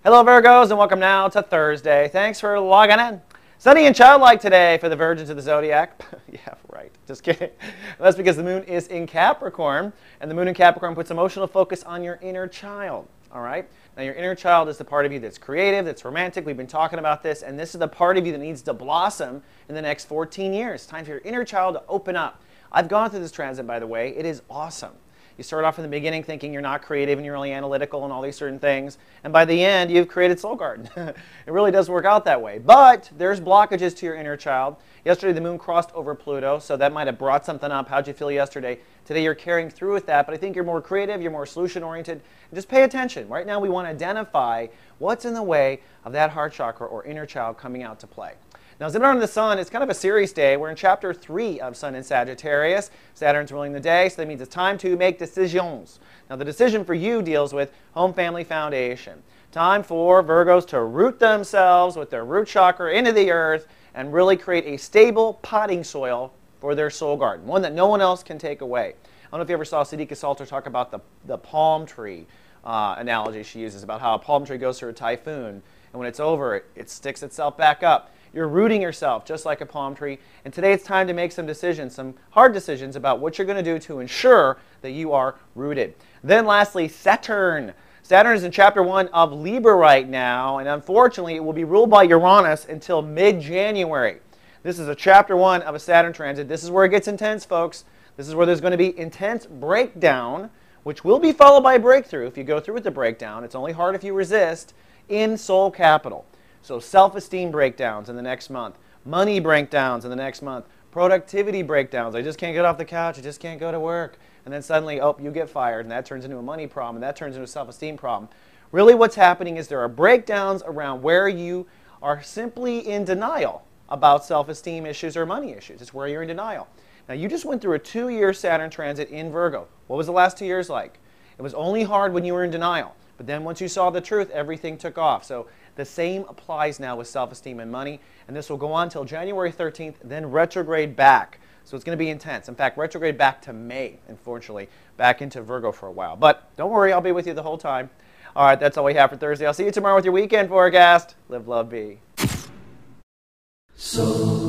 Hello Virgos, and welcome now to Thursday. Thanks for logging in. Sunny and childlike today for the Virgins of the Zodiac. Yeah, right. Just kidding. That's because the moon is in Capricorn, and the moon in Capricorn puts emotional focus on your inner child. All right? Now, your inner child is the part of you that's creative, that's romantic. We've been talking about this, and this is the part of you that needs to blossom in the next 14 years. Time for your inner child to open up. I've gone through this transit, by the way. It is awesome. You start off in the beginning thinking you're not creative and you're only analytical and all these certain things. And by the end, you've created Soul Garden. It really does work out that way. But there's blockages to your inner child. Yesterday, the moon crossed over Pluto, so that might have brought something up. How'd you feel yesterday? Today, you're carrying through with that, but I think you're more creative, you're more solution-oriented. Just pay attention. Right now, we want to identify what's in the way of that heart chakra or inner child coming out to play. Now, Saturn and the Sun, it's kind of a serious day. We're in Chapter 3 of Sun in Sagittarius. Saturn's ruling the day, so that means it's time to make decisions. Now, the decision for you deals with home, family, foundation. Time for Virgos to root themselves with their root chakra into the earth and really create a stable potting soil for their soul garden, one that no one else can take away. I don't know if you ever saw Siddiqa Salter talk about the palm tree analogy she uses about how a palm tree goes through a typhoon, and when it's over, it sticks itself back up. You're rooting yourself just like a palm tree. And today it's time to make some decisions, some hard decisions about what you're going to do to ensure that you are rooted. Then lastly, Saturn. Saturn is in Chapter 1 of Libra right now, and unfortunately it will be ruled by Uranus until mid-January. This is a Chapter 1 of a Saturn transit. This is where it gets intense, folks. This is where there's going to be intense breakdown, which will be followed by breakthrough if you go through with the breakdown. It's only hard if you resist, in soul capital. So self-esteem breakdowns in the next month, money breakdowns in the next month, productivity breakdowns. I just can't get off the couch. I just can't go to work. And then suddenly, oh, you get fired, and that turns into a money problem, and that turns into a self-esteem problem. Really what's happening is there are breakdowns around where you are simply in denial about self-esteem issues or money issues. It's where you're in denial. Now, you just went through a 2-year Saturn transit in Virgo. What was the last 2 years like? It was only hard when you were in denial. But then once you saw the truth, everything took off. So the same applies now with self-esteem and money, and this will go on until January 13th, then retrograde back. So it's going to be intense. In fact, retrograde back to May, unfortunately, back into Virgo for a while. But don't worry, I'll be with you the whole time. All right, that's all we have for Thursday. I'll see you tomorrow with your weekend forecast. Live, love, be. So